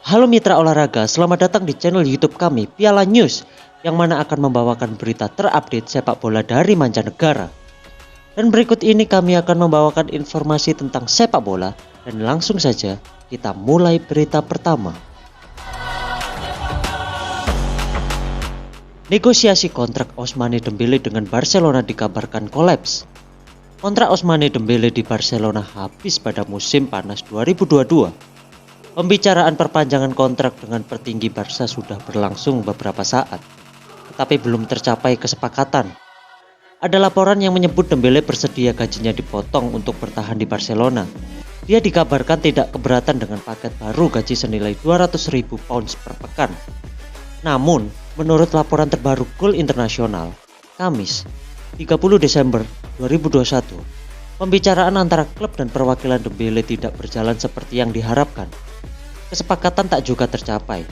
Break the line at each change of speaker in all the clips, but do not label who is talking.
Halo mitra olahraga, selamat datang di channel YouTube kami, Piala News, yang mana akan membawakan berita terupdate sepak bola dari mancanegara. Dan berikut ini kami akan membawakan informasi tentang sepak bola, dan langsung saja kita mulai berita pertama. Negosiasi kontrak Ousmane Dembele dengan Barcelona dikabarkan kolaps. Kontrak Ousmane Dembele di Barcelona habis pada musim panas 2022. Pembicaraan perpanjangan kontrak dengan petinggi Barca sudah berlangsung beberapa saat, tetapi belum tercapai kesepakatan. Ada laporan yang menyebut Dembele bersedia gajinya dipotong untuk bertahan di Barcelona. Dia dikabarkan tidak keberatan dengan paket baru gaji senilai 200.000 pounds per pekan. Namun, menurut laporan terbaru Goal International, Kamis, 30 Desember 2021, pembicaraan antara klub dan perwakilan Dembele tidak berjalan seperti yang diharapkan. Kesepakatan tak juga tercapai.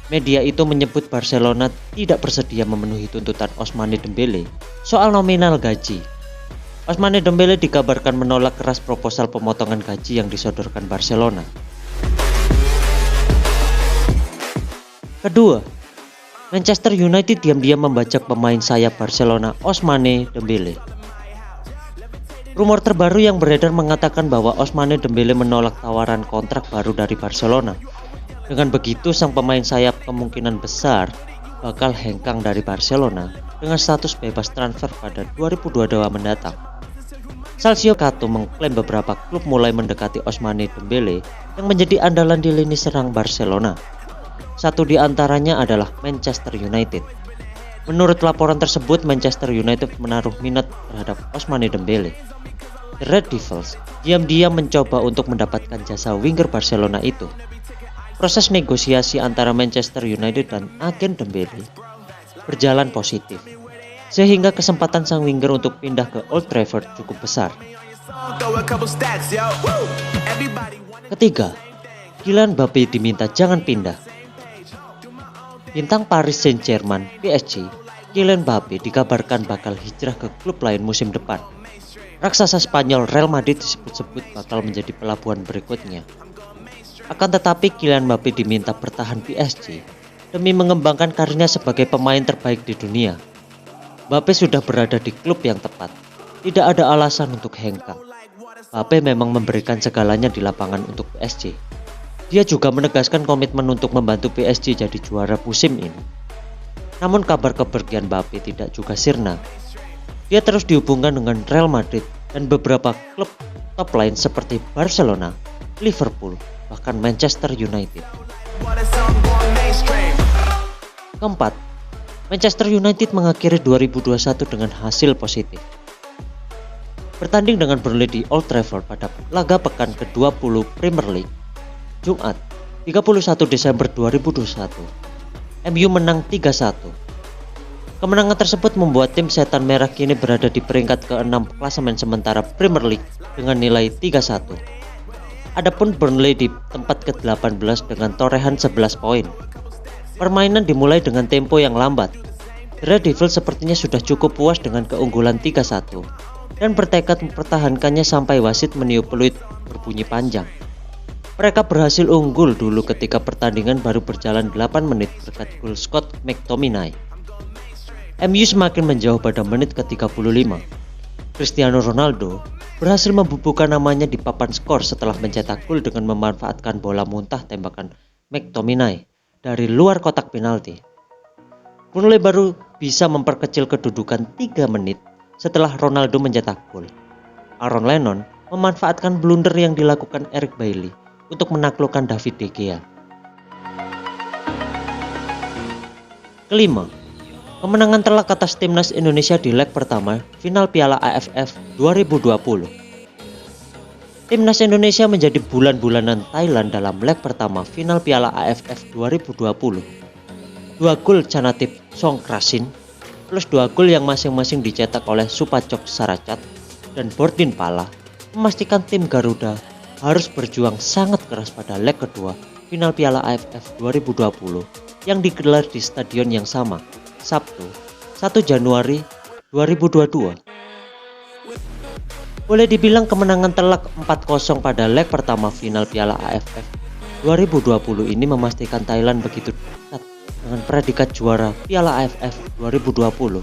Media itu menyebut Barcelona tidak bersedia memenuhi tuntutan Ousmane Dembele soal nominal gaji. Ousmane Dembele dikabarkan menolak keras proposal pemotongan gaji yang disodorkan Barcelona. Kedua, Manchester United diam-diam membajak pemain sayap Barcelona Ousmane Dembele. Rumor terbaru yang beredar mengatakan bahwa Ousmane Dembele menolak tawaran kontrak baru dari Barcelona. Dengan begitu, sang pemain sayap kemungkinan besar bakal hengkang dari Barcelona dengan status bebas transfer pada 2022 mendatang. Calcio Cato mengklaim beberapa klub mulai mendekati Ousmane Dembele yang menjadi andalan di lini serang Barcelona. Satu di antaranya adalah Manchester United. Menurut laporan tersebut, Manchester United menaruh minat terhadap Ousmane Dembele. The Red Devils diam-diam mencoba untuk mendapatkan jasa winger Barcelona itu. Proses negosiasi antara Manchester United dan agen Dembele berjalan positif, sehingga kesempatan sang winger untuk pindah ke Old Trafford cukup besar. Ketiga, Kylian Mbappe diminta jangan pindah. Bintang Paris Saint-Germain (PSG), Kylian Mbappe dikabarkan bakal hijrah ke klub lain musim depan. Raksasa Spanyol Real Madrid disebut-sebut bakal menjadi pelabuhan berikutnya. Akan tetapi Kylian Mbappe diminta bertahan PSG demi mengembangkan karirnya sebagai pemain terbaik di dunia. Mbappe sudah berada di klub yang tepat. Tidak ada alasan untuk hengkang. Mbappe memang memberikan segalanya di lapangan untuk PSG. Dia juga menegaskan komitmen untuk membantu PSG jadi juara musim ini. Namun kabar kepergian Mbappe tidak juga sirna. Dia terus dihubungkan dengan Real Madrid dan beberapa klub top lain seperti Barcelona, Liverpool, bahkan Manchester United. Keempat, Manchester United mengakhiri 2021 dengan hasil positif. Bertanding dengan Burnley di Old Trafford pada laga pekan ke-20 Premier League, Jumat, 31 Desember 2021, MU menang 3-1. Kemenangan tersebut membuat tim Setan Merah kini berada di peringkat ke-6 klasemen sementara Premier League dengan nilai 3-1. Adapun Burnley di tempat ke-18 dengan torehan 11 poin. Permainan dimulai dengan tempo yang lambat. The Red Devils sepertinya sudah cukup puas dengan keunggulan 3-1 dan bertekad mempertahankannya sampai wasit meniup peluit berbunyi panjang. Mereka berhasil unggul dulu ketika pertandingan baru berjalan 8 menit berkat gol Scott McTominay. MU semakin menjauh pada menit ke-35. Cristiano Ronaldo berhasil membubuhkan namanya di papan skor setelah mencetak gol dengan memanfaatkan bola muntah tembakan McTominay dari luar kotak penalti. Burnley baru bisa memperkecil kedudukan 3 menit setelah Ronaldo mencetak gol. Aaron Lennon memanfaatkan blunder yang dilakukan Eric Bailly untuk menaklukkan David De Gea. Kelima, kemenangan telak atas timnas Indonesia di leg pertama final Piala AFF 2020. Timnas Indonesia menjadi bulan-bulanan Thailand dalam leg pertama final Piala AFF 2020. 2 gol Chanatip Songkrasin plus 2 gol yang masing-masing dicetak oleh Supacok Saracat dan Bordin Pala memastikan tim Garuda harus berjuang sangat keras pada leg kedua final Piala AFF 2020 yang digelar di stadion yang sama, Sabtu, 1 Januari 2022. Boleh dibilang kemenangan telak 4-0 pada leg pertama final Piala AFF 2020 ini memastikan Thailand begitu dekat dengan predikat juara Piala AFF 2020.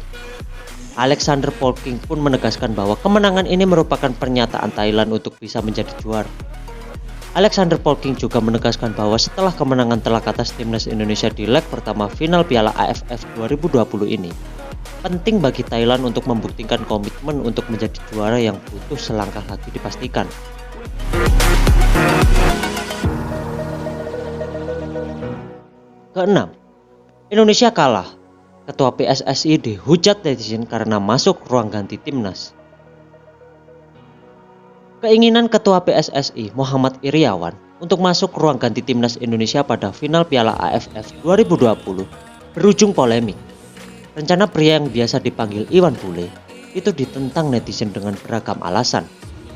Alexander Polking pun menegaskan bahwa kemenangan ini merupakan pernyataan Thailand untuk bisa menjadi juara. Alexander Polking juga menegaskan bahwa setelah kemenangan telak atas timnas Indonesia di leg pertama final Piala AFF 2020 ini, penting bagi Thailand untuk membuktikan komitmen untuk menjadi juara yang butuh selangkah lagi dipastikan. Keenam, Indonesia kalah. Ketua PSSI dihujat netizen karena masuk ruang ganti timnas. Keinginan Ketua PSSI Muhammad Iryawan untuk masuk ruang ganti timnas Indonesia pada final Piala AFF 2020 berujung polemik. Rencana pria yang biasa dipanggil Iwan Bule itu ditentang netizen dengan beragam alasan.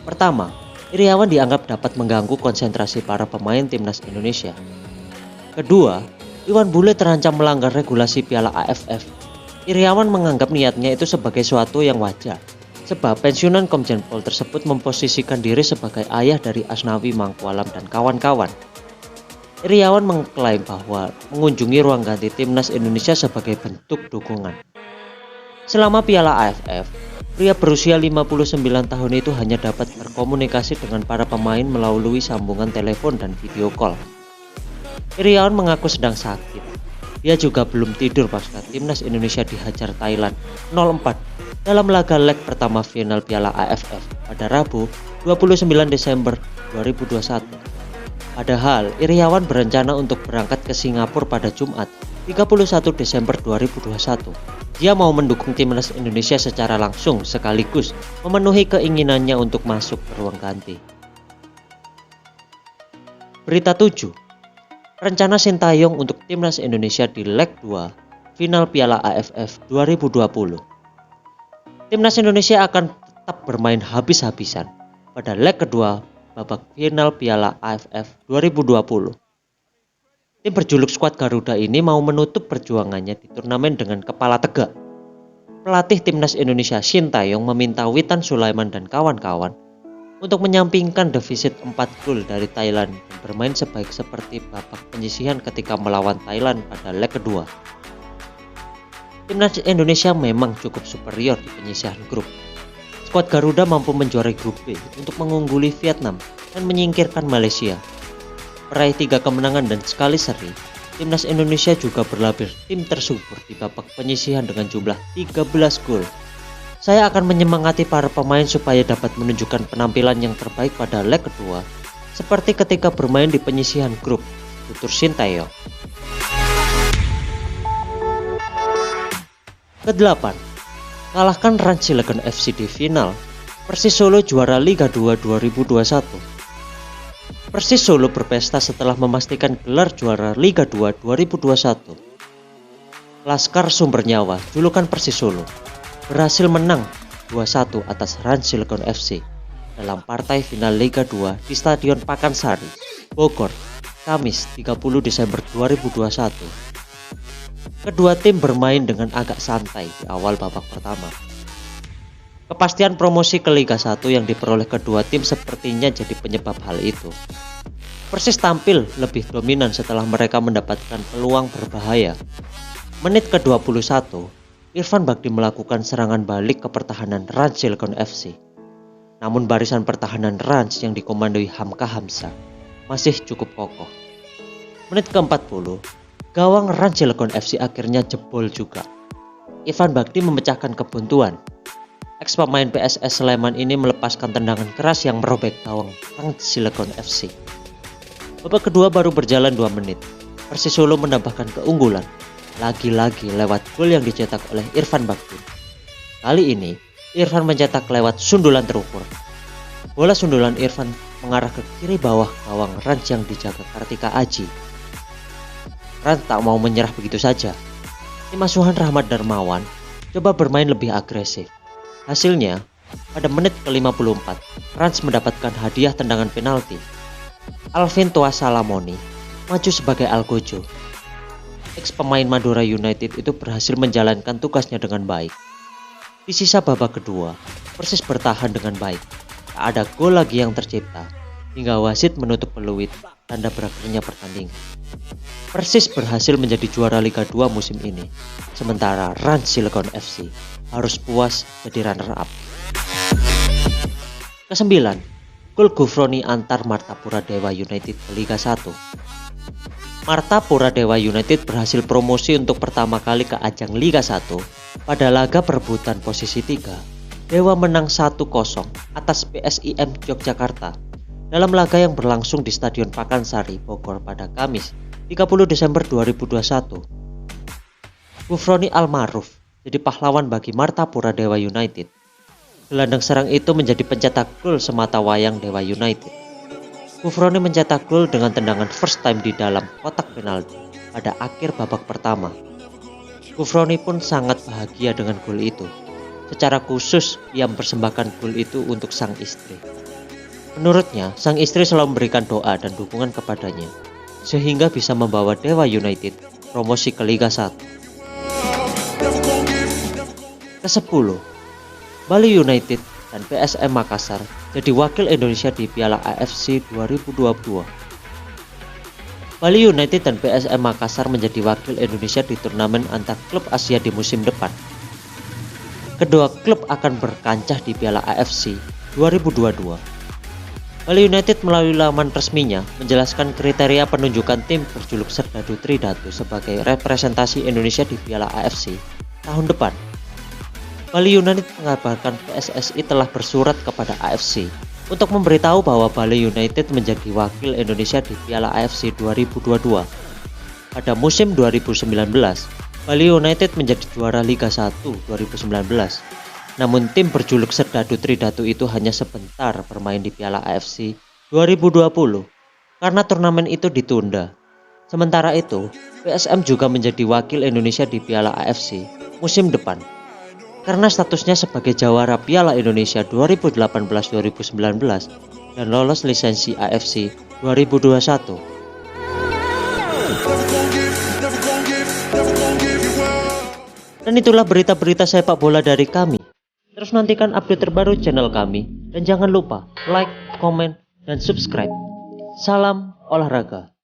Pertama, Iryawan dianggap dapat mengganggu konsentrasi para pemain timnas Indonesia. Kedua, Iwan Bule terancam melanggar regulasi Piala AFF. Iryawan menganggap niatnya itu sebagai suatu yang wajar, sebab pensiunan Komjen Pol tersebut memposisikan diri sebagai ayah dari Asnawi Mangkualam dan kawan-kawan. Iryawan mengklaim bahwa mengunjungi ruang ganti timnas Indonesia sebagai bentuk dukungan. Selama Piala AFF, pria berusia 59 tahun itu hanya dapat berkomunikasi dengan para pemain melalui sambungan telepon dan video call. Iryawan mengaku sedang sakit. Dia juga belum tidur pasca timnas Indonesia dihajar Thailand 0-4 dalam laga leg pertama final Piala AFF pada Rabu 29 Desember 2021. Padahal Iryawan berencana untuk berangkat ke Singapura pada Jumat 31 Desember 2021. Dia mau mendukung timnas Indonesia secara langsung sekaligus memenuhi keinginannya untuk masuk ke ruang ganti. Berita 7. Rencana Sintayong untuk timnas Indonesia di leg 2 final Piala AFF 2020. Timnas Indonesia akan tetap bermain habis-habisan pada leg kedua babak final Piala AFF 2020. Tim berjuluk skuad Garuda ini mau menutup perjuangannya di turnamen dengan kepala tegak. Pelatih timnas Indonesia Sintayong meminta Witan Sulaiman dan kawan-kawan untuk menyampingkan defisit 4 gol dari Thailand dan bermain sebaik seperti babak penyisihan ketika melawan Thailand pada leg kedua. Timnas Indonesia memang cukup superior di penyisihan grup. Skuad Garuda mampu menjuarai grup B untuk mengungguli Vietnam dan menyingkirkan Malaysia. Meraih 3 kemenangan dan sekali seri, timnas Indonesia juga berlabel tim tersubur di babak penyisihan dengan jumlah 13 gol. Saya akan menyemangati para pemain supaya dapat menunjukkan penampilan yang terbaik pada leg kedua, seperti ketika bermain di penyisihan grup, tutur Sintayong. Ke-8. Kalahkan Rans Cilegon FC di final. Persis Solo juara Liga 2 2021. Persis Solo berpesta setelah memastikan gelar juara Liga 2 2021. Laskar Sumber Nyawa, julukan Persis Solo, berhasil menang 2-1 atas Rans Cilegon FC dalam partai final Liga 2 di Stadion Pakansari, Bogor, Kamis 30 Desember 2021. Kedua tim bermain dengan agak santai di awal babak pertama. Kepastian promosi ke Liga 1 yang diperoleh kedua tim sepertinya jadi penyebab hal itu. Persis tampil lebih dominan setelah mereka mendapatkan peluang berbahaya. Menit ke-21, Irfan Bakti melakukan serangan balik ke pertahanan Rans Cilegon FC. Namun barisan pertahanan Rans yang dikomandoi Hamka Hamzah masih cukup kokoh. Menit ke-40, gawang Rans Cilegon FC akhirnya jebol juga. Irfan Bakti memecahkan kebuntuan. Ex pemain PSS Sleman ini melepaskan tendangan keras yang merobek gawang Rans Cilegon FC. Babak kedua baru berjalan 2 menit. Persis Solo menambahkan keunggulan. Lagi-lagi lewat gol yang dicetak oleh Irfan Bakti. Kali ini, Irfan mencetak lewat sundulan terukur. Bola sundulan Irfan mengarah ke kiri bawah gawang Rans yang dijaga Kartika Aji. Rans tak mau menyerah begitu saja. Tim asuhan Rahmat Darmawan coba bermain lebih agresif. Hasilnya, pada menit ke-54, Rans mendapatkan hadiah tendangan penalti. Alvin Tua Salamoni maju sebagai Algojo. Ex pemain Madura United itu berhasil menjalankan tugasnya dengan baik. Di sisa babak kedua, Persis bertahan dengan baik. Tak ada gol lagi yang tercipta. hingga wasit menutup peluit tanda berakhirnya pertandingan. Persis berhasil menjadi juara Liga 2 musim ini, sementara Rans Cilegon FC harus puas jadi runner-up. Kesembilan, gol Gufroni antar Martapura Dewa United ke Liga 1. Martapura Dewa United berhasil promosi untuk pertama kali ke ajang Liga 1 pada laga perebutan posisi 3. Dewa menang 1-0 atas PSIM Yogyakarta dalam laga yang berlangsung di Stadion Pakansari, Bogor pada Kamis 30 Desember 2021. Gufroni Almaruf jadi pahlawan bagi Martapura Dewa United. Gelandang serang itu menjadi pencetak gol semata wayang Dewa United. Gufroni mencetak gol dengan tendangan first time di dalam kotak penalti pada akhir babak pertama. Gufroni pun sangat bahagia dengan gol itu. Secara khusus, ia mempersembahkan gol itu untuk sang istri. Menurutnya, sang istri selalu memberikan doa dan dukungan kepadanya, sehingga bisa membawa Dewa United promosi ke Liga 1. Ke-10, Bali United dan PSM Makassar jadi wakil Indonesia di Piala AFC 2022. Bali United dan PSM Makassar menjadi wakil Indonesia di turnamen antar klub Asia di musim depan. Kedua klub akan berkancah di Piala AFC 2022. Bali United melalui laman resminya menjelaskan kriteria penunjukan tim berjuluk Serdadu Tridatu sebagai representasi Indonesia di Piala AFC tahun depan. Bali United mengabarkan PSSI telah bersurat kepada AFC untuk memberitahu bahwa Bali United menjadi wakil Indonesia di Piala AFC 2022. Pada musim 2019, Bali United menjadi juara Liga 1 2019. Namun tim berjuluk Serdadu Tridatu itu hanya sebentar bermain di Piala AFC 2020 karena turnamen itu ditunda. Sementara itu, PSM juga menjadi wakil Indonesia di Piala AFC musim depan karena statusnya sebagai jawara Piala Indonesia 2018-2019 dan lolos lisensi AFC 2021. Dan itulah berita-berita sepak bola dari kami. Terus nantikan update terbaru channel kami dan jangan lupa like, komen, dan subscribe. Salam olahraga.